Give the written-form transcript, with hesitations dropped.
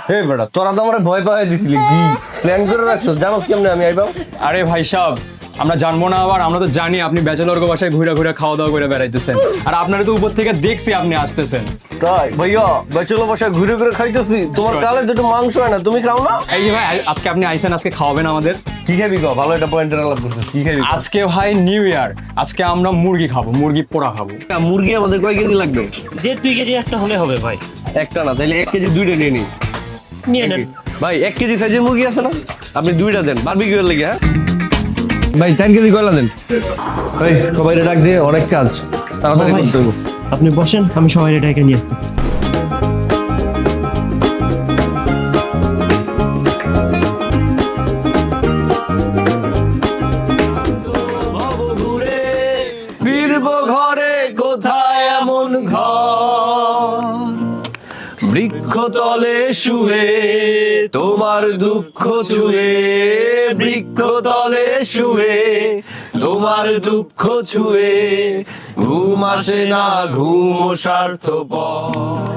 হে বেটা, তোরা তো আমার ভয় পাওয়াই দিছিলি, কি প্ল্যান করে রাখছো? জানোস কেমনে আমি আইবাম? আরে ভাই সাহেব, আমরা জানবো না আবার? আমরা তো জানি আপনি ব্যাচেলর বাসায় ঘুরে ঘুরে খাওয়া দাওয়া করে বেড়াইতেছেন, আর আপনারা তো উপর থেকে দেখছি আপনি আসতেছেন। তাই ভাইয়া, বেচলো বসা ঘুরে ঘুরে খাইতেছি, তোমার গালে দুটো মাংস হয় না, তুমি খাও না? এই যে ভাই, আজকে আপনি আইছেন, আজকে খাওয়াবেন আমাদের। কি খাবি গো? ভালো একটা পয়েন্টের আলাপ করছো, কি খাবি? আজকে ভাই নিউ ইয়ার, আজকে আমরা মুরগি খাবো, মুরগি পোড়া খাবো। মুরগি আমাদের কয় কেজি লাগবে? 1.5-2 কেজি একটা হলে হবে ভাই। একটা না, তাহলে 1 কেজি দুইটা নিয়ে নিই। নিয়ে নেন। ভাই 1 কেজি সাইজের মুরগি আছে না? আপনি দুইটা দেন, বারবিকিউর লেগে। হ্যাঁ ভাই 4 কেজি কয়লা দেন। ভাই সবাই ডাক দিয়ে, অনেক কাজ, তাড়াতাড়ি ভাই, করতে হবে। আপনি বসেন, আমি সবাই এটাকে নিয়ে আসতেছি। ফিরবো ঘরে, কোথায় এমন ঘর, বৃক্ষ তলে শুয়ে তোমার দুঃখ ছুঁয়ে, বৃক্ষ তলে শুয়ে তোমার দুঃখ ছুঁয়ে, ঘুম আসে না, ঘুম স্বার্থপর।